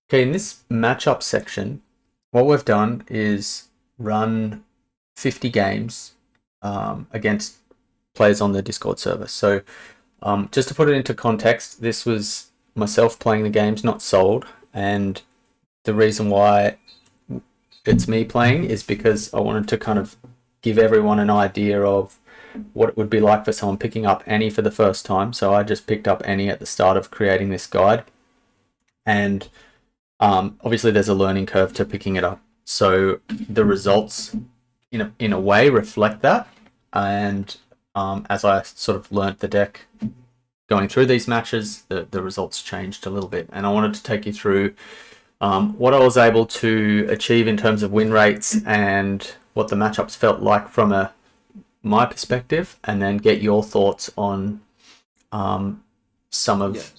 Okay, in this matchup section, what we've done is run 50 games against players on the Discord server. So just to put it into context, this was myself playing the games, not Sold, and the reason why it's me playing is because I wanted to kind of give everyone an idea of what it would be like for someone picking up Annie for the first time. So I just picked up Annie at the start of creating this guide, and obviously there's a learning curve to picking it up. So the results in a way reflect that. And as I sort of learnt the deck going through these matches, the results changed a little bit. And I wanted to take you through what I was able to achieve in terms of win rates and what the matchups felt like from my perspective, and then get your thoughts on some of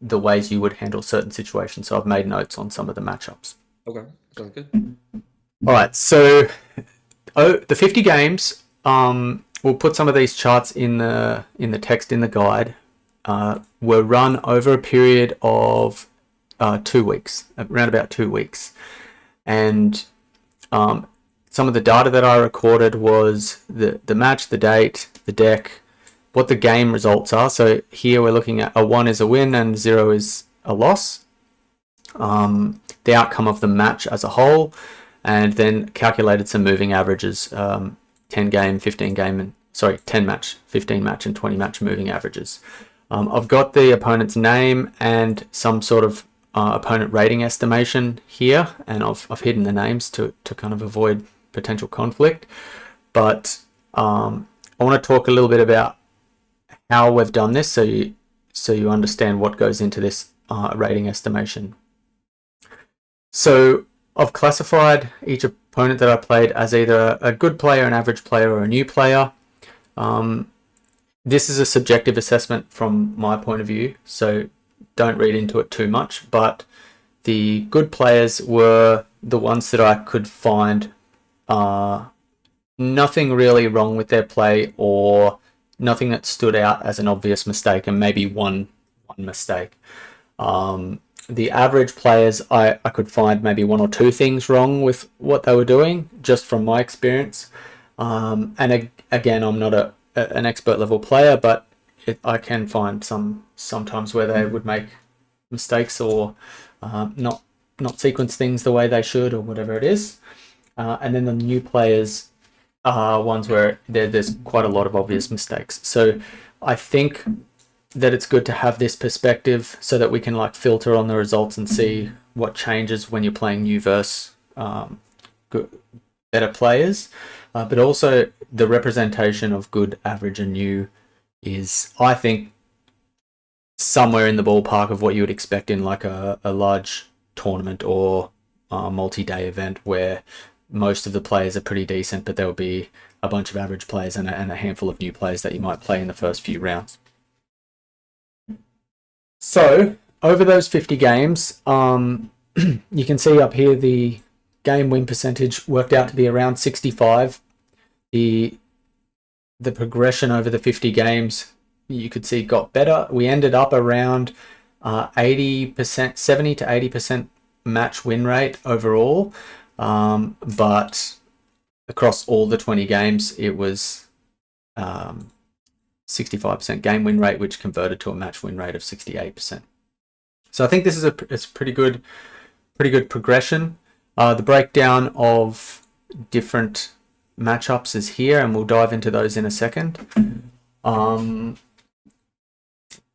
the ways you would handle certain situations. So I've made notes on some of the matchups. Okay, sounds good. All right, so the 50 games, we'll put some of these charts in the text in the guide, were run over a period of 2 weeks, around about 2 weeks. And some of the data that I recorded was the match, the date, the deck, what the game results are. So here we're looking at a 1 is a win and 0 is a loss. The outcome of the match as a whole, and then calculated some moving averages, 10 game, 15 game, and 10 match, 15 match, and 20 match moving averages. I've got the opponent's name and some sort of opponent rating estimation here, and I've hidden the names to kind of avoid potential conflict. But I want to talk a little bit about how we've done this, so you understand what goes into this rating estimation. So I've classified each opponent that I played as either a good player, an average player, or a new player. This is a subjective assessment from my point of view, so don't read into it too much, but the good players were the ones that I could find nothing really wrong with their play, or nothing that stood out as an obvious mistake, and maybe one mistake. The average players, I could find maybe 1 or 2 things wrong with what they were doing, just from my experience. And again, I'm not an expert level player, but I can find sometimes where they would make mistakes, or not sequence things the way they should, or whatever it is. And then the new players are ones where there's quite a lot of obvious mistakes. So I think that it's good to have this perspective so that we can like filter on the results and see what changes when you're playing new versus better players. But also the representation of good, average, and new is, I think, somewhere in the ballpark of what you would expect in like a large tournament or a multi-day event, where most of the players are pretty decent, but there will be a bunch of average players and a handful of new players that you might play in the first few rounds. So over those 50 games, you can see up here the game win percentage worked out to be around 65. The progression over the 50 games, you could see, got better. We ended up around 80%, 70 to 80% match win rate overall. But across all the 20 games, it was 65% game win rate, which converted to a match win rate of 68%. So I think this is it's pretty good progression. The breakdown of different matchups is here, and we'll dive into those in a second. The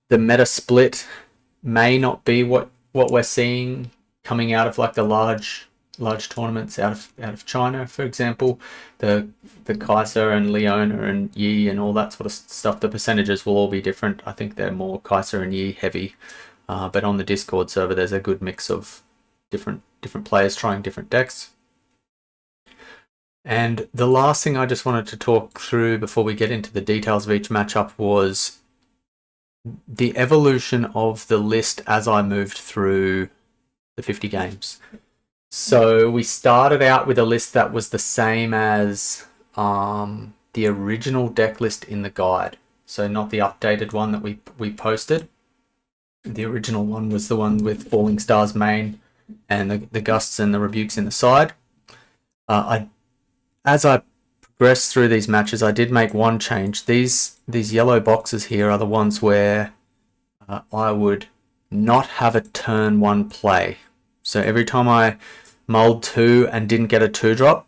meta split may not be what we're seeing coming out of like the large tournaments out of China, for example. The Kaiser and Leona and Yi and all that sort of stuff, the percentages will all be different. I think they're more Kaiser and Yi heavy, but on the Discord server there's a good mix of different players trying different decks. And the last thing I just wanted to talk through before we get into the details of each matchup was the evolution of the list as I moved through the 50 games. So we started out with a list that was the same as the original deck list in the guide. So not the updated one that we posted. The original one was the one with Falling Stars main, and the gusts and the rebukes in the side. As I progressed through these matches, I did make one change. These yellow boxes here are the ones where I would not have a turn 1 play. So every time I mulled 2 and didn't get a 2-drop,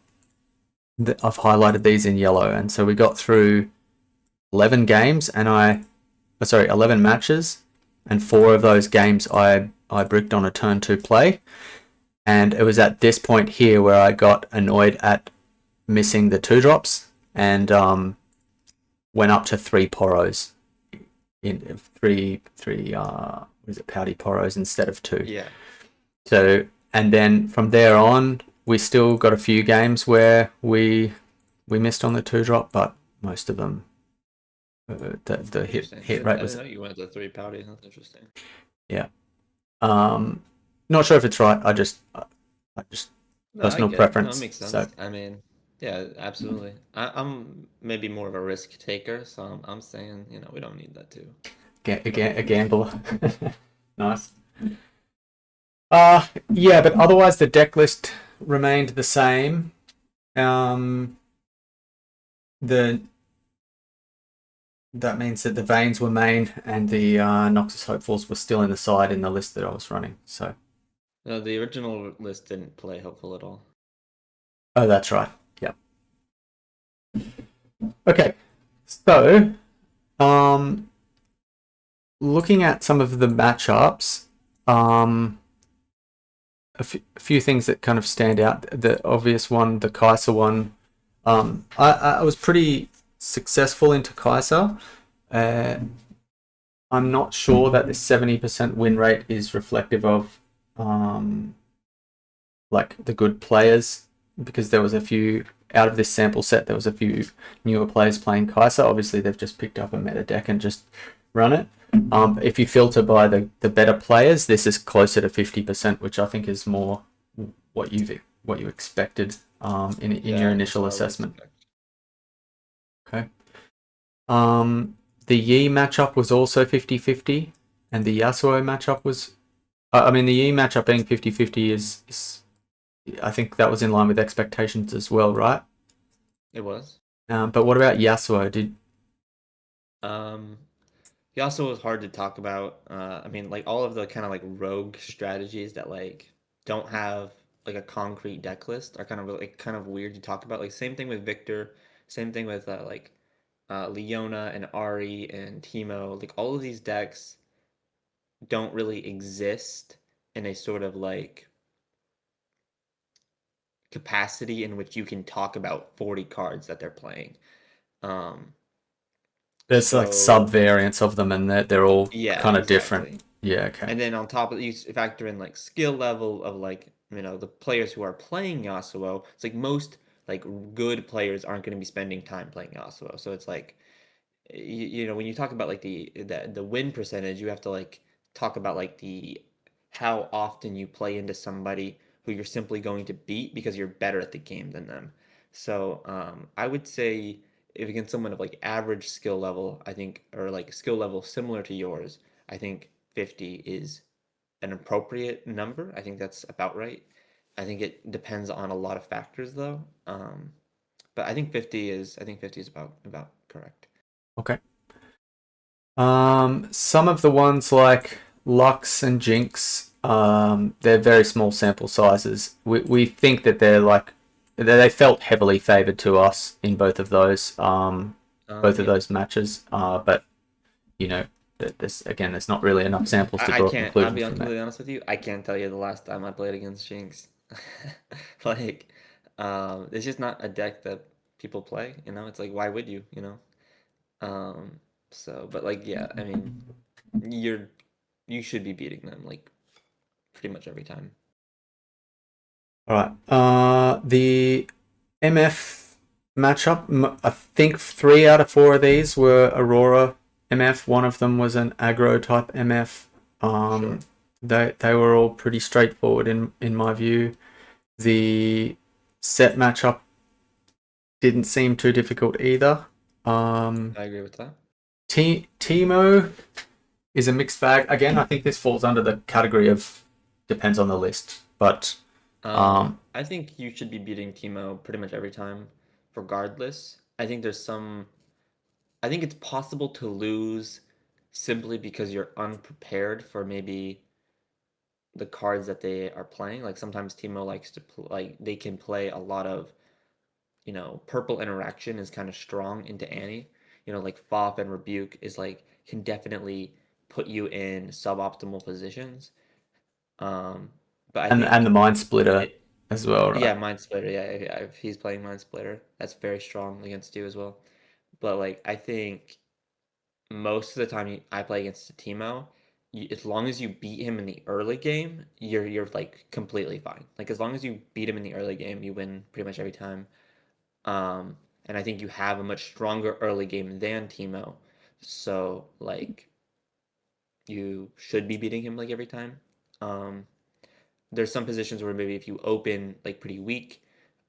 I've highlighted these in yellow. And so we got through 11 games and 11 matches, and 4 of those games I bricked on a turn 2 play. And it was at this point here where I got annoyed at missing the 2-drops and went up to 3 poros in three pouty poros instead of 2. Yeah. So, and then from there on, we still got a few games where we missed on the 2-drop, but most of them the hit rate was. I didn't know you went to 3 pouty. That's interesting. Yeah. Not sure if it's right. I just personal preference. No, it makes sense. So. I mean, yeah, absolutely. I'm maybe more of a risk taker, so I'm saying, we don't need that too. A gambler. Nice. Yeah, but otherwise the deck list remained the same. That means that the Veins were main and the Noxus Hopefuls were still in the side in the list that I was running. So. No, the original list didn't play Hopeful at all. Oh, that's right. Yeah. Okay. So, looking at some of the matchups, a few things that kind of stand out. The obvious one, the Kai'Sa one. I was pretty successful into Kai'Sa. I'm not sure that this 70% win rate is reflective of like the good players, because there was a few out of this sample set. There was a few newer players playing Kai'Sa. Obviously, they've just picked up a meta deck and just run it. If you filter by the better players, this is closer to 50%, which I think is more what you expected in your initial assessment. Okay. The Yi matchup was also 50-50, and the Yasuo matchup was. The Yi matchup being 50-50 is I think that was in line with expectations as well, right? It was. But what about Yasuo? Yasuo was hard to talk about. All of the kind of like rogue strategies that like don't have like a concrete deck list are kind of weird to talk about. Like same thing with Victor, same thing with Leona and Ahri and Teemo. Like all of these decks don't really exist in a sort of like capacity in which you can talk about 40 cards that they're playing. There's like sub-variants of them, and they're all kind of different. Yeah, okay. And then on top of it, you factor in like skill level of like, the players who are playing Yasuo. It's like most like good players aren't going to be spending time playing Yasuo. So it's like, when you talk about like the win percentage, you have to like talk about like how often you play into somebody who you're simply going to beat because you're better at the game than them. So I would say if against someone of like average skill level, I think, or like skill level similar to yours, I think 50 is an appropriate number. I think that's about right. I think it depends on a lot of factors though. But I think 50 is about correct. Okay. Some of the ones like Lux and Jinx, they're very small sample sizes. We think that they felt heavily favored to us in both of those of those matches. But there's not really enough samples to draw conclusions. I'll be completely honest with you. I can't tell you the last time I played against Jinx. It's just not a deck that people play. It's like, why would you? But like, yeah, I mean, you should be beating them like pretty much every time. All right. The MF matchup, I think 3 out of 4 of these were Aurora MF. One of them was an aggro type MF. Sure. They were all pretty straightforward in my view. The set matchup didn't seem too difficult either. I agree with that. Teemo is a mixed bag. Again, I think this falls under the category of depends on the list. But I think you should be beating Timo pretty much every time, regardless. I think it's possible to lose simply because you're unprepared for maybe the cards that they are playing. Like sometimes Timo likes to like they can play a lot of, purple interaction is kind of strong into Annie. Like Foff and Rebuke is like can definitely put you in suboptimal positions. Um, but I and the think Mind Splitter it, as well, right? yeah, Mind Splitter. Yeah, if he's playing Mind Splitter, that's very strong against you as well. But like, I think most of the time I play against a Teemo, as long as you beat him in the early game, you're like completely fine. Like as long as you beat him in the early game, you win pretty much every time. And I think you have a much stronger early game than Teemo, so like you should be beating him like every time. Um, there's some positions where maybe if you open like pretty weak,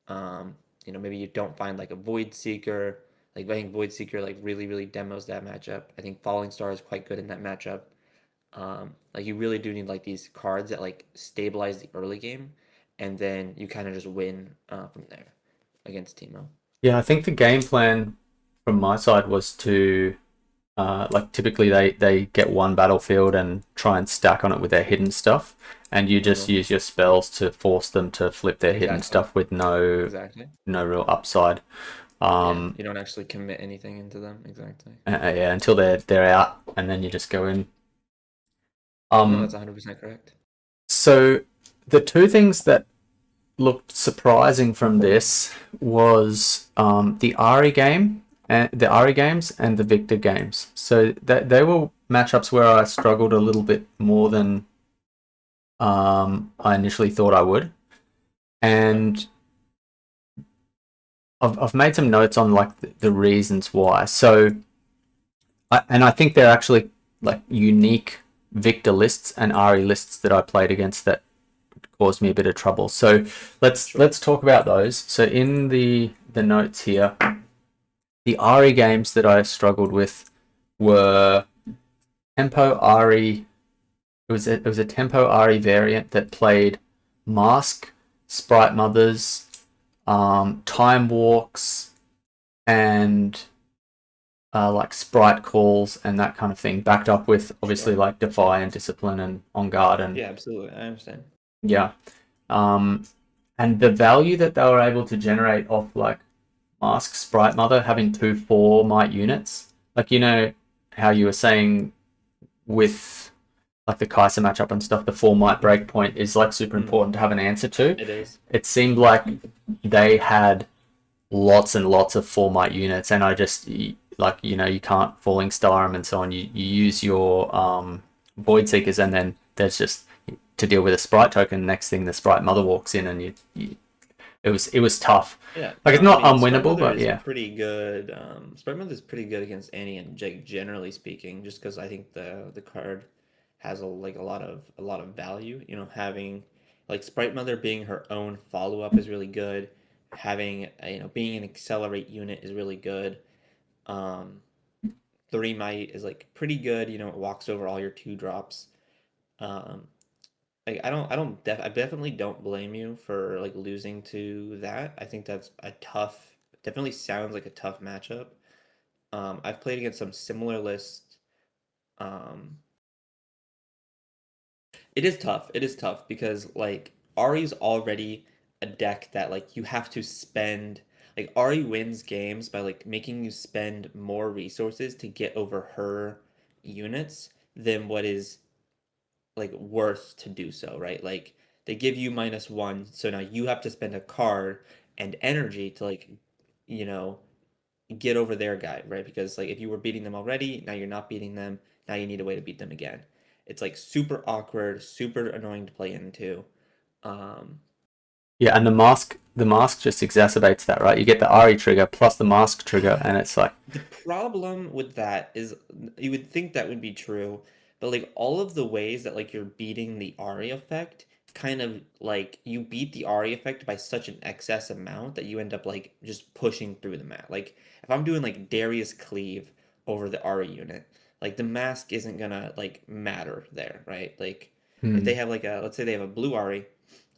um, maybe you don't find like a Void Seeker. Like I think Void Seeker like really demos that matchup. I think Falling Star is quite good in that matchup. Like you really do need like these cards that like stabilize the early game, and then you kind of just win from there against Teemo. Yeah, I think the game plan from my side was to like typically they get one battlefield and try and stack on it with their hidden stuff, and you just Uh-huh. use your spells to force them to flip their hidden Exactly. stuff with Exactly. no real upside. Yeah, Um, you don't actually commit anything into them. Exactly. yeah, until they're out, and then you just go in. No, that's Um, 100% correct. so the two things that looked surprising from this was the Ahri game and the Ahri games and the Victor games. So that they were matchups where I struggled a little bit more than I initially thought I would, Okay. and I've made some notes on like the reasons why. So I think they're actually like unique Victor lists and Ahri lists that I played against that caused me a bit of trouble. So Sure. let's talk about those. So in the notes here, the Ahri games that I struggled with were Tempo Ahri. It was a Tempo Ahri variant that played Mask, Sprite Mothers, Time Walks, and like Sprite Calls and that kind of thing, backed up with obviously Sure. like Defy and Discipline and On Guard and Yeah, absolutely. I understand. yeah. Um, and the value that they were able to generate off like Mask Sprite Mother having two 4 might units, like how you were saying with like the Kaiser matchup and stuff, the 4 might Mm-hmm. breakpoint is like super Mm-hmm. important to have an answer to. It is. It seemed like they had lots and lots of 4 might units, and I just like you can't falling star them and so on. You use your void seekers, and then there's just to deal with a sprite token. Next thing, the sprite mother walks in, and it was tough. Yeah, Like it's no, I not mean, Sprite unwinnable, Mother but is yeah, pretty good. Sprite Mother is pretty good against Annie and Jake, generally speaking, just because I think the card has a lot of value. Having like Sprite Mother being her own follow up is really good. Having being an accelerate unit is really good. Um, 3 might is like pretty good. It walks over all your 2 drops. Um, like I definitely don't blame you for like losing to that. I think that's a tough, definitely sounds like a tough matchup. I've played against some similar lists. Um, it is tough. It is tough because like Ari's already a deck that like you have to spend, like Ari wins games by like making you spend more resources to get over her units than what is like worth to do so, right? Like they give you -1, so now you have to spend a card and energy to like, you know, get over their guy, right? Because like if you were beating them already, now you're not beating them. Now you need a way to beat them again. It's like super awkward, super annoying to play into. Um, yeah, and the mask just exacerbates that, right? You get the Ari trigger plus the mask trigger, and it's like The problem with that is you would think that would be true, but like all of the ways that like you're beating the Ari effect kind of like you beat the Ari effect by such an excess amount that you end up like just pushing through the map. Like if I'm doing like Darius Cleave over the Ari unit, like the mask isn't gonna like matter there, right? Like if they hmm. have like a let's say they have a blue Ari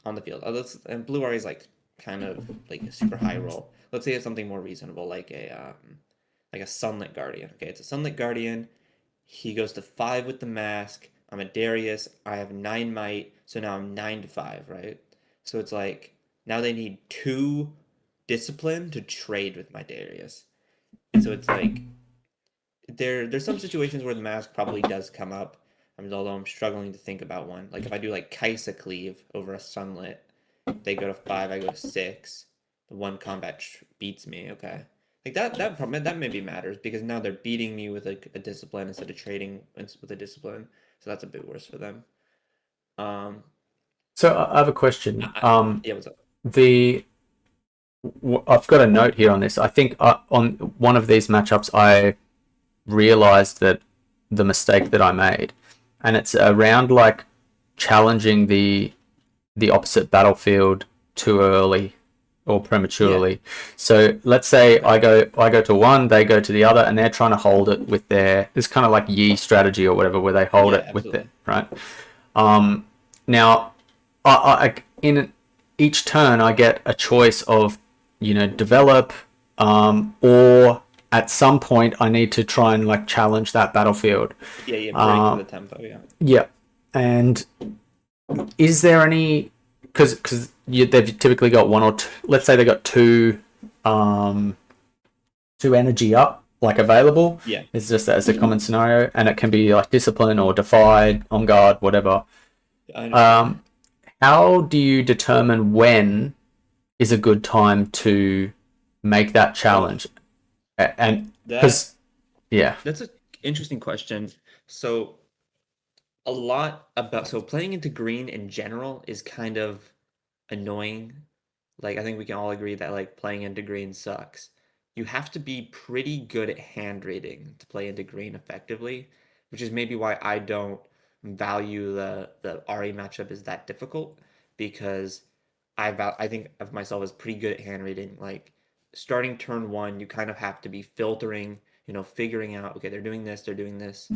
on the field. And blue Ahri is like kind of like a super high roll. Let's say it's something more reasonable, like a Sunlit Guardian. Okay, it's a Sunlit Guardian. He goes to 5 with the mask. I'm a Darius. I have 9 might, so now I'm 9 to 5, right? So it's like now they need 2 discipline to trade with my Darius. And so it's like there's some situations where the mask probably does come up. I mean, although I'm struggling to think about one. Like if I do like Kaisa Cleave over a Sunlit, they go to 5, I go to 6. The one combat beats me, okay. Like that maybe matters because now they're beating me with like a discipline instead of trading with a discipline. So that's a bit worse for them. Um, So I have a question. yeah, what's up? The I've got a note here on this. I think on one of these matchups, I realized that the mistake that I made, and it's around like challenging the opposite battlefield too early or Yeah, prematurely. So let's say okay. I go to one, they go to the other, and they're trying to hold it with their this kind of like Yi strategy or whatever, where they hold Yeah, it with their absolutely. right. Now, in each turn, I get a choice of develop, or at some point I need to try and like challenge that battlefield. Yeah, break the tempo, yeah. Yeah, and is there any because they've typically got one or two. Let's say they got um, two energy up like available. Yeah. It's just as a common scenario, and it can be like discipline or defied, on guard, whatever. I understand. Um, how do you determine when is a good time to make that Well, challenge? And that because yeah, that's a interesting question. So a lot about so playing into green in general is kind of annoying. Like I think we can all agree that like playing into green sucks. You have to be pretty good at hand reading to play into green effectively, which is maybe why I don't value the Ahri matchup is that difficult because I think of myself as pretty good at hand reading. Like starting turn one, you kind of have to be filtering, figuring out, okay, they're doing this, they're doing this.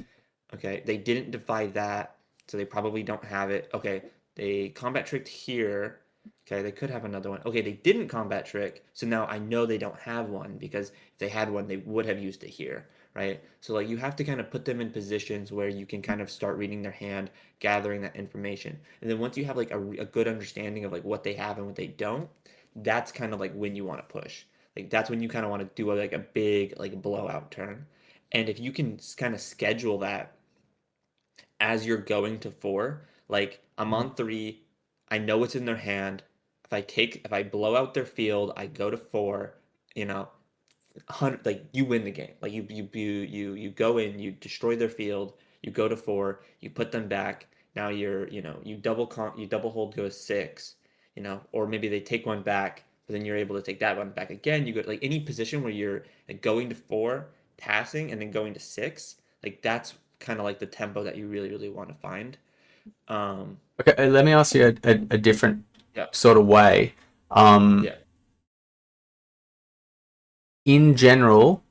Okay, they didn't defy that, so they probably don't have it. Okay, they combat tricked here. Okay, they could have another one. Okay, they didn't combat trick, so now I know they don't have one because if they had one, they would have used it here, right? So like you have to kind of put them in positions where you can kind of start reading their hand, gathering that information, and then once you have like a good understanding of like what they have and what they don't, that's kind of like when you want to push. Like that's when you kind of want to do like a big like blowout turn, and if you can kind of schedule that as you're going to 4, like I'm on 3, I know what's in their hand. If I blow out their field, I go to 4, you know, 100 like you win the game. Like you go in, you destroy their field, you go to 4, you put them back. Now you double hold go to 6, or maybe they take one back, but then you're able to take that one back again. You go like any position where you're like, going to 4, passing and then going to 6, like that's kind of like the tempo that you really really want to find. Um okay. Let me ask you a different yeah. sort of way. Um, Yeah. in general,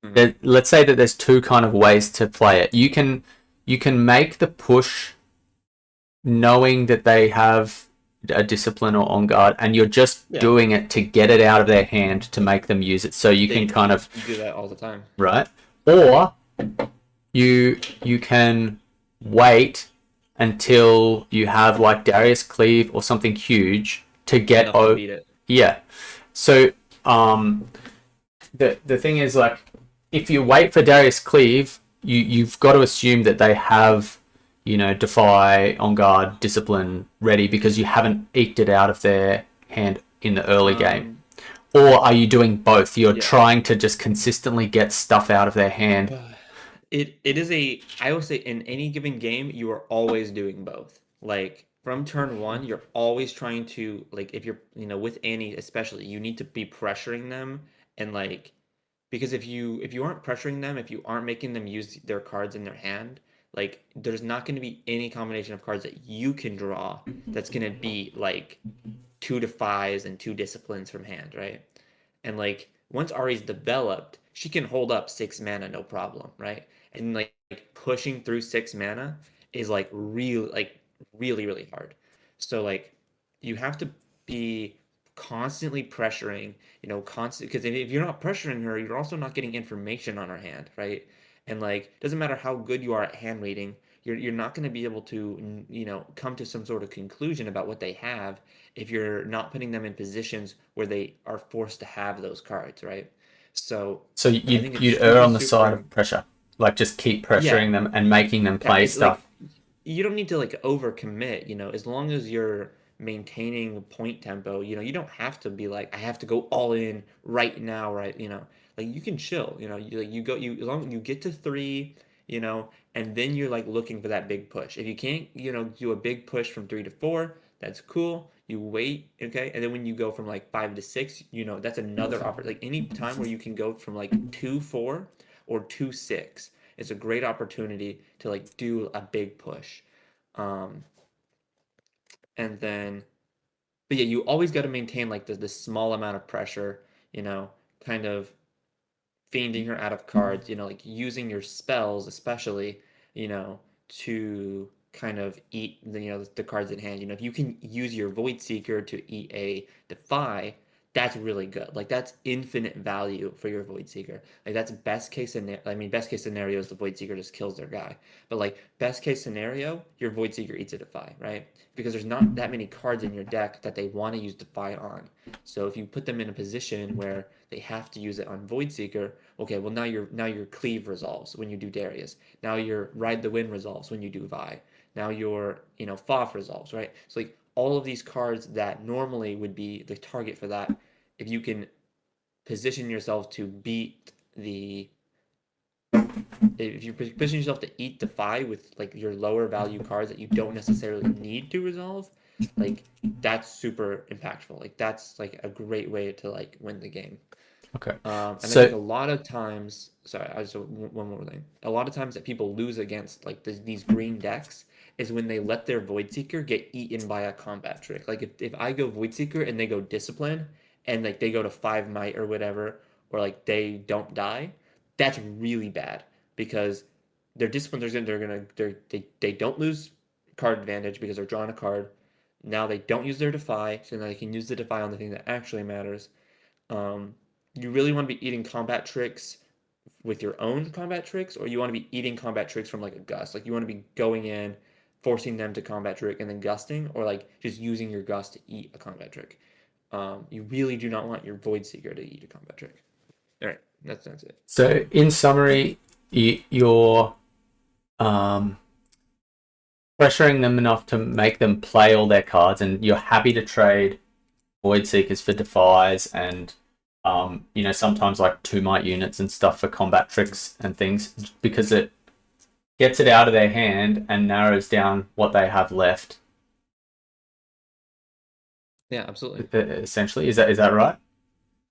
Hmm. let's say that there's two kind of ways to play it. You can make the push knowing that they have a discipline or on guard, and you're just Yeah. doing it to get it out of their hand to make them use it. So you can They kind of you do that all the time. right, or you can wait until you have like Darius Cleave or something huge to get Enough to beat it. yeah. So the thing is like if you wait for Darius Cleave, you've got to assume that they have defy, on guard, discipline ready because you haven't eked it out of their hand in the early game. Um Or are you doing both? You're yeah. trying to just consistently get stuff out of their hand. It is I will say in any given game you are always doing both. Like from turn one, you're always trying to like if you're with Annie especially, you need to be pressuring them and like because if you aren't pressuring them, if you aren't making them use their cards in their hand, like there's not going to be any combination of cards that you can draw that's going to be like 2 defies and 2 disciplines from hand, right? And like once Ari's developed, she can hold up 6 mana no problem, right? And like pushing through 6 mana is like really really hard. So like you have to be constantly pressuring, constant, because if you're not pressuring her, you're also not getting information on her hand, right? And like, doesn't matter how good you are at hand reading, you're not going to be able to, come to some sort of conclusion about what they have if you're not putting them in positions where they are forced to have those cards, right? So So I you'd think it's you'd err super, on the side super, of pressure, like just keep yeah, pressuring them and making them yeah, play it's like stuff. you don't need to like overcommit, as long as you're maintaining point tempo, you don't have to be like, I have to go all in right now, right? Like you can chill, you go, as long as you get to three, and then you're like looking for that big push. If you can't, do a big push from three to four, that's cool. You wait, okay? And then when you go from like five to six, that's another opportunity. Like any time where you can go from like 2-4 or 2-6, it's a great opportunity to like do a big push. Um, and then, but yeah, you always got to maintain like this small amount of pressure, you know, kind of fiending her out of cards, like using your spells, especially, to kind of eat the cards in hand. If you can use your Void Seeker to eat a Defy, that's really good. Like that's infinite value for your Void Seeker. Like that's best case scenario. I mean, best case scenario is the Void Seeker just kills their guy. But like best case scenario, your Void Seeker eats a Defy, right? Because there's not that many cards in your deck that they want to use Defy on. So if you put them in a position where they have to use it on Void Seeker, okay, well now your Cleave resolves when you do Darius. Now your Ride the Wind resolves when you do Vi. Now your Faf resolves, right? So like all of these cards that normally would be the target for that, if you can position yourself to beat the if you position yourself to eat Defy with like your lower value cards that you don't necessarily need to resolve, like that's super impactful. Like that's like a great way to like win the game. Okay. And I think So a lot of times, sorry, I just one more thing. A lot of times that people lose against like these green decks is when they let their Void Seeker get eaten by a combat trick. Like if I go Void Seeker and they go Discipline and like they go to 5 might or whatever, or like they don't die, that's really bad because their Discipline they don't lose card advantage because they're drawing a card. Now they don't use their Defy, so now they can use the Defy on the thing that actually matters. Um, you really want to be eating combat tricks with your own combat tricks, or you want to be eating combat tricks from like a gust. Like you want to be going in, forcing them to combat trick and then gusting, or like just using your gust to eat a combat trick. You really do not want your Void Seeker to eat a combat trick. All right, that's it. so in summary, you're um, pressuring them enough to make them play all their cards, and you're happy to trade Void Seekers for Defies and sometimes like 2 might units and stuff for combat tricks and things because it gets it out of their hand and narrows down what they have left. Yeah, absolutely. Essentially, is that right?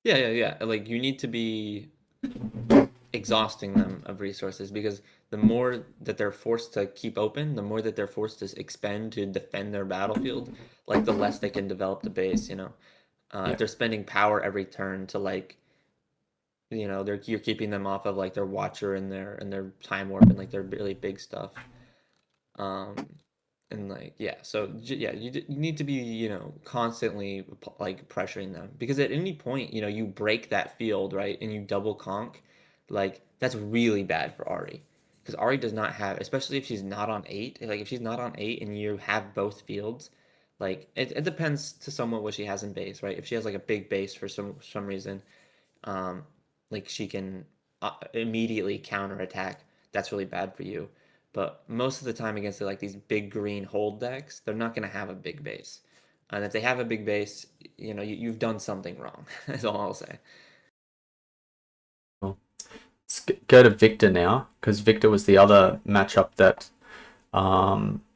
Yeah, yeah, yeah. Like you need to be exhausting them of resources because the more that they're forced to keep open, the more that they're forced to expend to defend their battlefield, like the less they can develop the base. If Yeah. they're spending power every turn to like, you're keeping them off of like their Watcher and their Time Warp and like their really big stuff. Um, and like yeah, so yeah, you need to be constantly like pressuring them because at any point you break that field right and you double conk, like that's really bad for Ahri because Ahri does not have, especially if she's not on eight, like if she's not on eight and you have both fields, like it depends to somewhat what she has in base, right? If she has like a big base for some reason, um, like she can immediately counterattack. That's really bad for you. But most of the time against like these big green hold decks, they're not going to have a big base. And if they have a big base, you've done something wrong. That's all I'll say. Cool. Let's go to Victor now because Victor was the other matchup that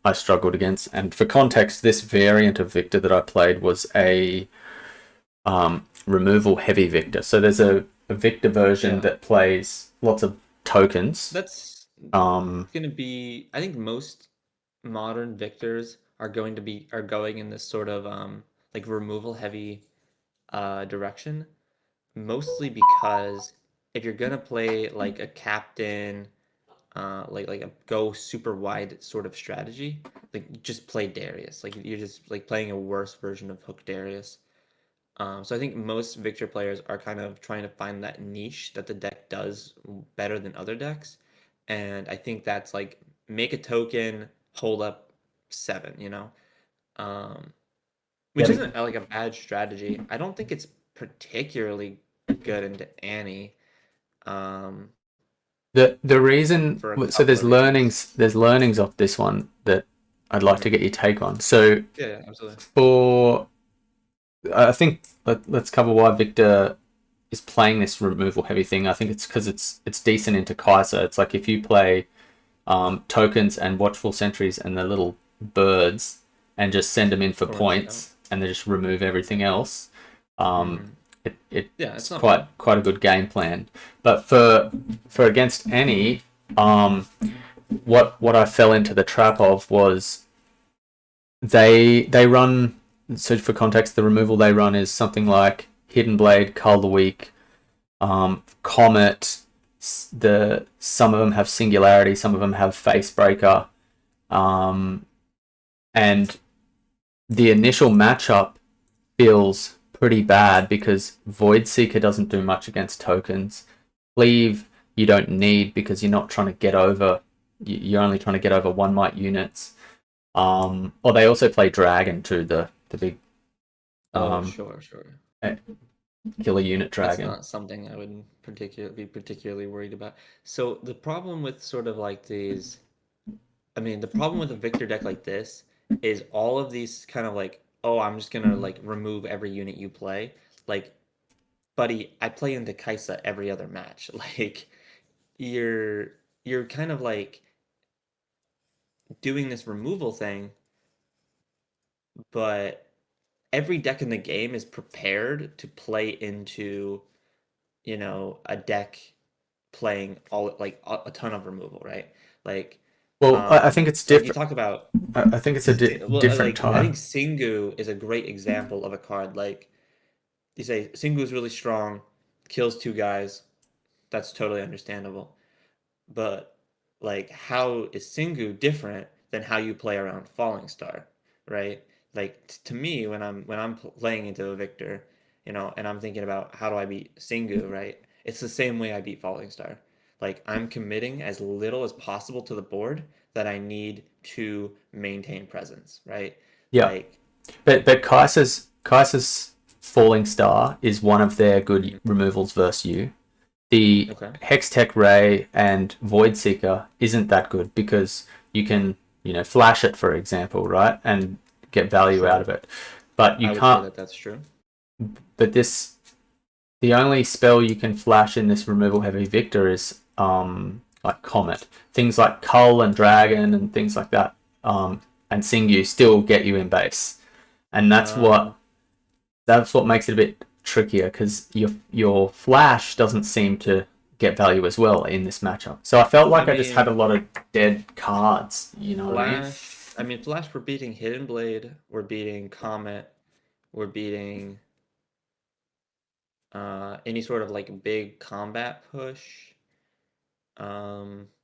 I struggled against. And for context, this variant of Victor that I played was a removal heavy Victor. So there's a Victor version Yeah, that plays lots of tokens. that's Um, going to be. I think most modern victors are going in this sort of like removal heavy direction, mostly because if you're gonna play like a captain like a go super wide sort of strategy, like just play Darius. Like you're just like playing a worse version of Hook Darius. So I think most Victor players are kind of trying to find that niche that the deck does better than other decks, and I think that's like make a token, hold up 7, um, which Yeah, isn't like a bad strategy. I don't think it's particularly good into Annie, um, the reason, for a so couple of reasons. there's learnings of this one that I'd like Mhm. to get your take on. So Yeah, yeah, absolutely. for I think let's cover why Victor is playing this removal heavy thing. I think it's because it's decent into Kaiser. It's like if you play tokens and watchful sentries and the little birds and just send them in for Torn Scout. points and they just remove everything else. Um, Hmm. Yeah, it's it's not bad. quite a good game plan. But for against Annie, what I fell into the trap of was they run. So for context, the removal they run is something like Hidden Blade, Cull the Weak, Comet. Some of them have Singularity, some of them have Facebreaker, um, and the initial matchup feels pretty bad because Void Seeker doesn't do much against tokens. Cleave you don't need because you're not trying to get over. You're only trying to get over one might units. Or they also play Dragon too, the big Oh, um, sure, sure. killer unit That's Dragon. not something I would be particularly worried about. So the problem with sort of like these, I mean, the problem with a Victor deck like this is all of these kind of like, oh, I'm just gonna like remove every unit you play. Like, buddy, I play into Kaisa every other match. Like, you're you're kind of like doing this removal thing, but every deck in the game is prepared to play into, a deck playing all like a ton of removal, right? Like, Well, I think it's so like you different. talk about, I think it's a different like I type. think Singu is a great example of a card. Like you say, Singu is really strong, kills two guys. That's totally understandable. But like, how is Singu different than how you play around Falling Star, right? Like to me, when I'm playing into a Victor, and I'm thinking about how do I beat Singu, right? It's the same way I beat Falling Star. Like I'm committing as little as possible to the board that I need to maintain presence, right? Yeah, Like, but Kaiser's Falling Star is one of their good mhm, removals versus you. The okay, Hextech Ray and Void Seeker isn't that good because you can, flash it, for example, right, and get value out sure. of it. But you I would say can't. that that's true. But the only spell you can flash in this removal heavy Victor is like Comet. Things like Cull and Dragon and things like that, and Singu still get you in base, and Um, that's what makes it a bit trickier because your flash doesn't seem to get value as well in this matchup. So I felt I like I just had a mean, lot of dead cards. You know what I mean? Flash, we're beating Hidden Blade, we're beating Comet, we're beating any sort of like big combat push.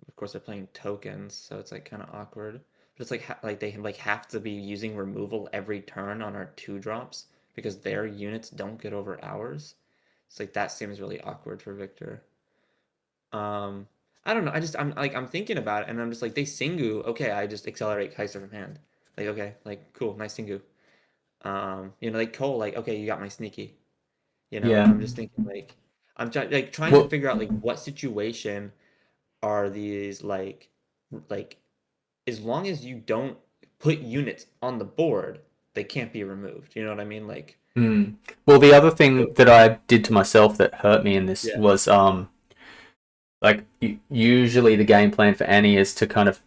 Of course they're playing tokens, so it's like kind of awkward. But it's like like they like have to be using removal every turn on our 2 drops because their units don't get over ours. It's like that seems really awkward for Victor. Um, I don't know. I'm thinking about it and I'm just like they Singu. Okay, I just accelerate Kaiser from hand. Like okay, like cool, nice Singu. Like Cole, like okay, you got my sneaky. Yeah. I'm just thinking like trying to Well, figure out like what situation are these like as long as you don't put units on the board, they can't be removed. You know what I mean? Like mm. Well, the other thing so that I did to myself that hurt me in this yeah. was like usually the game plan for Annie is to kind of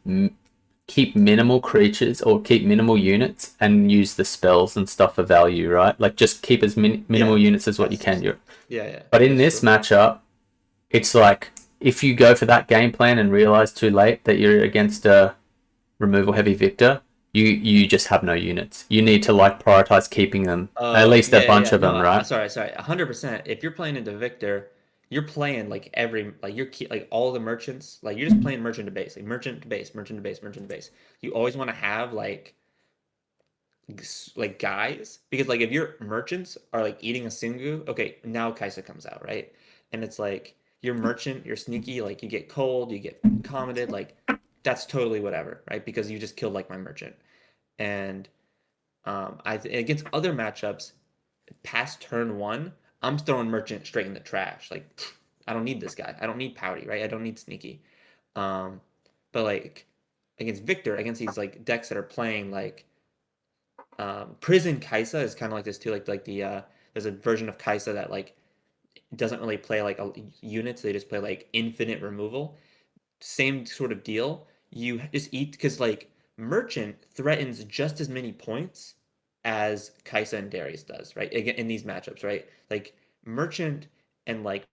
keep minimal creatures or keep minimal units and use the spells and stuff for value, right? Like just keep as minimal Yeah. units as what you can. That's yeah, But in that's this true. matchup, it's like if you go for that game plan and realize too late that you're against a removal heavy Victor, you just have no units. You need to like prioritize keeping them, at Oh, least a bunch yeah. of No, them, right? sorry. 100%. If you're playing into Victor, you're playing like like all the merchants, like you're just playing merchant to base, like merchant to base, merchant to base, merchant to base. You always want to have like guys, because like if your merchants are like eating a Singu, okay, now Kaisa comes out, right? And it's like your merchant, you're sneaky, like you get cold, you get commented, like that's totally whatever, right? Because you just killed like my merchant. And against other matchups, past turn one, I'm throwing merchant straight in the trash. Like I don't need this guy. I don't need Pouty, right? I don't need sneaky. Um, but like against Victor, against these like decks that are playing like Prison Kaisa is kind of like this too. Like there's a version of Kaisa that like doesn't really play like units. They just play like infinite removal. Same sort of deal. You just eat because like Merchant threatens just as many points as Kaisa and Darius does, right? Again, in these matchups, right? Like Merchant and like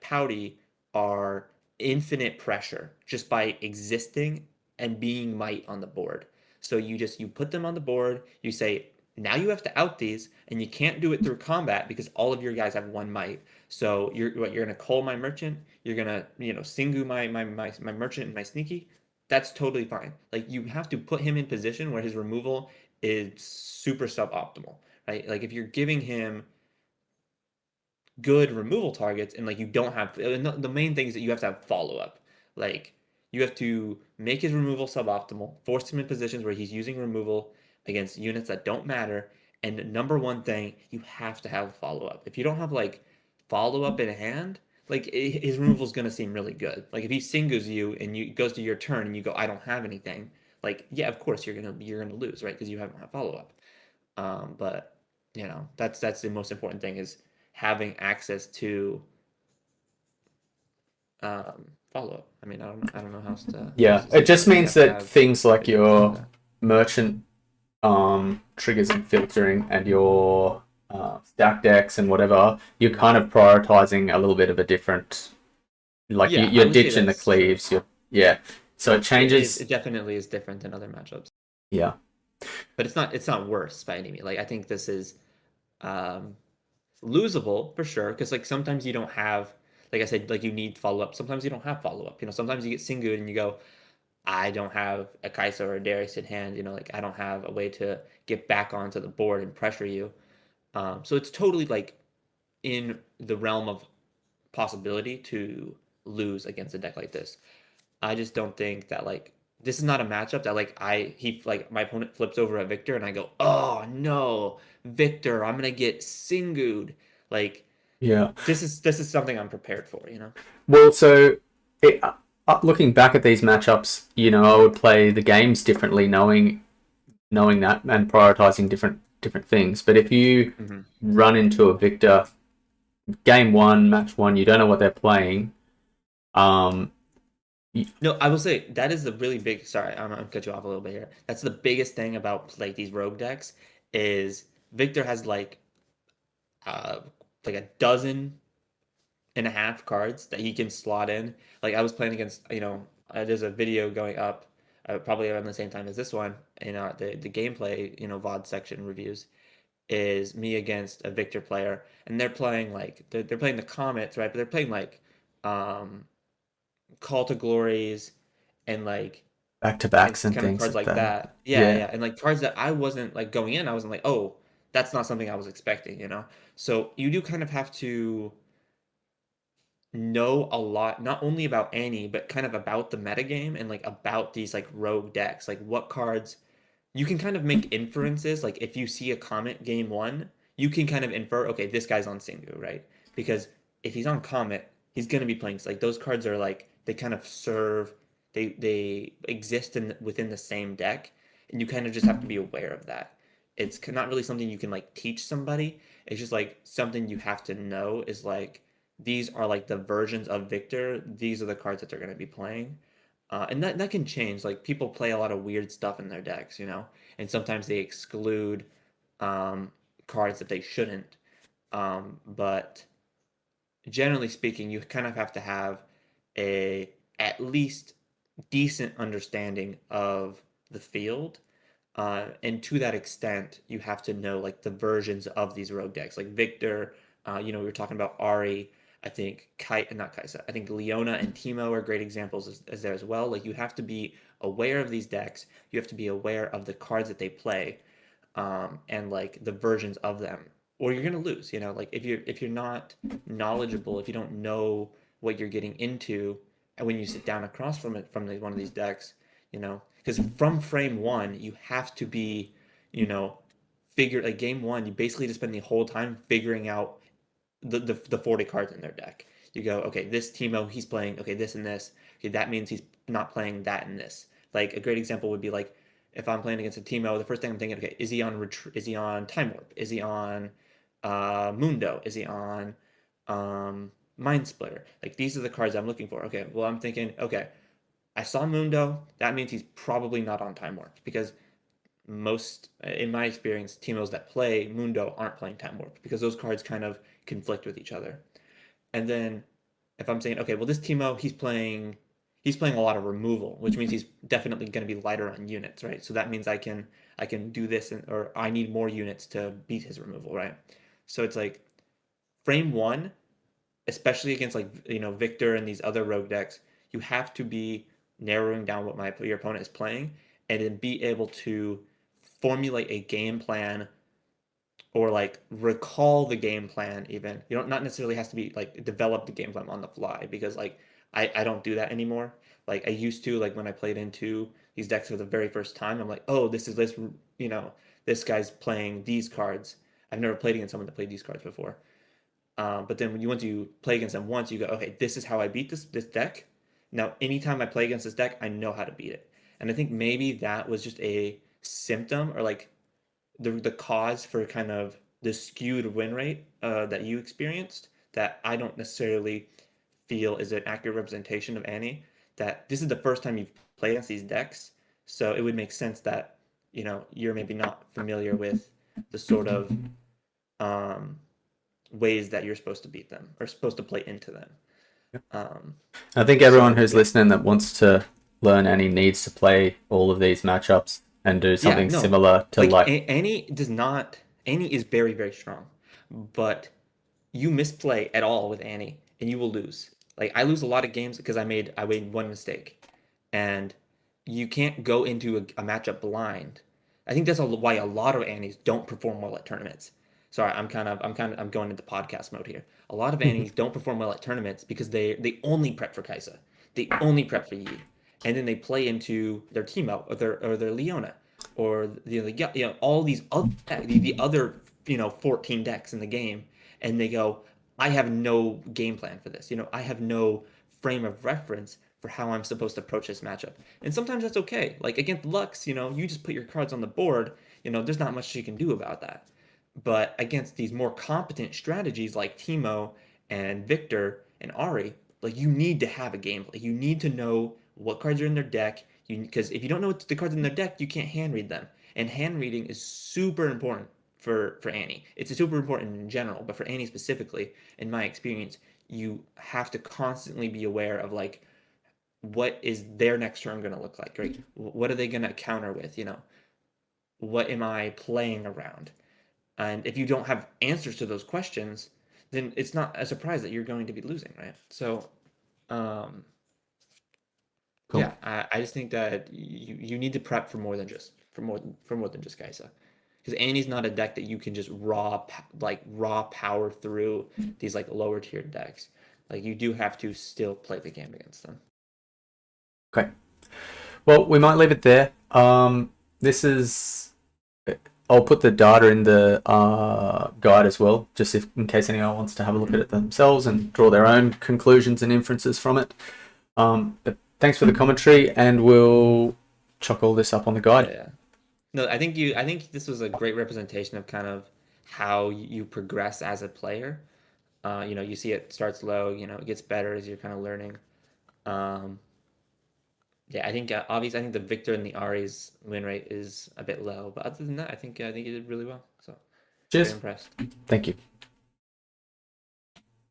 Pouty are infinite pressure just by existing and being might on the board. So you put them on the board, you say, now you have to out these, and you can't do it through combat because all of your guys have one might. So you're gonna call my merchant, you're gonna Singu my merchant and my sneaky. That's totally fine. Like you have to put him in position where his removal is super suboptimal, right? Like if you're giving him good removal targets and like you don't have the main thing is that you have to have follow up. Like you have to make his removal suboptimal, force him in positions where he's using removal against units that don't matter. And number one thing, you have to have follow up. If you don't have like follow up in hand, like his removal is gonna seem really good. Like if he singles you and you goes to your turn and you go, I don't have anything. Like yeah, of course you're gonna lose, right? Because you haven't had follow up. But that's the most important thing is having access to follow up. I mean, I don't know how else Yeah, to it say it. just Like you means have to that have things like good access to your that. merchant triggers and filtering and your stack decks and whatever, you're kind of prioritizing a little bit of a different, like Yeah, I you're would say ditching the that's true. cleaves. Yeah, so it It changes. definitely is different than other matchups, Yeah, but it's not worse by any means. Like I think this is um, losable for sure because like sometimes you don't have, like I said, like you need follow up. Sometimes you don't have follow up. Sometimes you get Singued and you go, I don't have a Kaisa or a Darius in hand. Like I don't have a way to get back onto the board and pressure you. So it's totally like in the realm of possibility to lose against a deck like this. I just don't think that like this is not a matchup that like my opponent flips over a Victor and I go, oh no, Victor, I'm gonna get Singued. Like yeah. this is something I'm prepared for. Well, so it, looking back at these matchups, I would play the games differently, knowing that and prioritizing different things. But if you Mm-hmm. run into a victor game one, match one, you don't know what they're playing. Um, No, I will say that is the really big. Sorry, I'm gonna cut you off a little bit here. That's the biggest thing about like these rogue decks is Victor has uh like a dozen and a half cards that he can slot in. Like I was playing against, there's a video going up probably around the same time as this one in the gameplay, VOD section reviews is me against a Victor player, and they're playing like they're playing the Comets, right? But they're playing like um Call to Glories and like back to and backs and kind of things cards like like that. that. Yeah, Yeah, yeah, and like cards that I wasn't like going in. I wasn't like, oh, that's not something I was expecting. So you do kind of have to know a lot, not only about Annie, but kind of about the metagame and like about these like rogue decks. Like what cards you can kind of make inferences. Like if you see a Comet game one, you can kind of infer, okay, this guy's on Singu, right? Because if he's on Comet, he's gonna be playing like those cards are like they kind of serve they exist within the same deck, and you kind of just have to be aware of that. It's not really something you can like teach somebody. It's just like something you have to know is like these are like the versions of Victor. These are the cards that they're going to be playing. And that can change. Like people play a lot of weird stuff in their decks, and sometimes they exclude um, cards that they shouldn't. But generally speaking, you kind of have to have a at least decent understanding of the field. And to that extent, you have to know like the versions of these rogue decks. Like Victor, we were talking about Ahri. I think not Kaisa. I think Leona and Teemo are great examples as there as well. Like you have to be aware of these decks. You have to be aware of the cards that they play, and like the versions of them, or you're gonna lose. You know, like if you're not knowledgeable, if you don't know what you're getting into, and when you sit down across from it from one of these decks, you know, because from frame one you have to be, you know, figure like game one, you basically just spend the whole time figuring out the 40 cards in their deck. You go, okay, this Teemo, he's playing, okay, this and this. Okay, that means he's not playing that and this. Like a great example would be like if I'm playing against a Teemo, the first thing I'm thinking, okay, is he on is he on Time Warp? Is he on Mundo? Is he on Mind Splitter? Like these are the cards I'm looking for. Okay, well I'm thinking, okay, I saw Mundo. That means he's probably not on Time Warp because most, in my experience, teamos that play Mundo aren't playing Time Warp because those cards kind of conflict with each other. And then if I'm saying, okay, well this Teemo he's playing a lot of removal, which means he's definitely going to be lighter on units, right? So that means I can do this or I need more units to beat his removal, right? So it's like frame one, especially against like Victor and these other rogue decks, you have to be narrowing down what your opponent is playing and then be able to formulate a game plan or like recall the game plan even. You don't not necessarily has to be like develop the game plan on the fly because like I don't do that anymore. Like I used to like when I played into these decks for the very first time, I'm like, oh, you know, this guy's playing these cards. I've never played against someone that played these cards before. But then once you play against them once, you go, okay, this is how I beat this deck. Now, anytime I play against this deck, I know how to beat it. And I think maybe that was just a symptom or like the cause for kind of the skewed win rate that you experienced that I don't necessarily feel is an accurate representation of Annie. That this is the first time you've played against these decks, so it would make sense that you're maybe not familiar with the sort of um, ways that you're supposed to beat them or supposed to play into them. Um, I think everyone so who's yeah, listening that wants to learn any needs to play all of these matchups and do yeah, something no, similar to like like. Annie does not. Annie is very very strong, but you misplay at all with Annie and you will lose. Like I lose a lot of games because I made one mistake, and you can't go into a matchup blind. I think that's why a lot of Annies don't perform well at tournaments. Sorry, I'm going into podcast mode here. A lot of Annies don't perform well at tournaments because they only prep for Kaisa, they only prep for Yi, and then they play into their Teemo or their Leona or all these other the other 14 decks in the game, and they go, I have no game plan for this. I have no frame of reference for how I'm supposed to approach this matchup. And sometimes that's okay. Like against Lux, you just put your cards on the board. There's not much you can do about that. But against these more competent strategies like Teemo and Victor and Ahri, like you need to have a game plan. You need to know what cards are in their deck. Because if you don't know what the cards in their deck, you can't hand read them. And hand reading is super important for Annie. It's super important in general, but for Annie specifically, in my experience, you have to constantly be aware of like what is their next turn going to look like, right? What are they going to counter with? What am I playing around? And if you don't have answers to those questions, then it's not a surprise that you're going to be losing, right? So, um, Cool. yeah, I just think that you need to prep for more than just Kaisa, because Annie's not a deck that you can just raw power through these like lower tier decks. Like you do have to still play the game against them. Okay. Well, we might leave it there. This is. I'll put the data in the guide as well, just in case anyone wants to have a look at it themselves and draw their own conclusions and inferences from it. But thanks for the commentary, and we'll chuck all this up on the guide. Yeah. No, I think this was a great representation of kind of how you progress as a player. You see it starts low, it gets better as you're kind of learning. Um, yeah, I think obviously I think the Victor and the Ari's win rate is a bit low, but other than that, I think you did really well. So very Cheers. impressed. Thank you.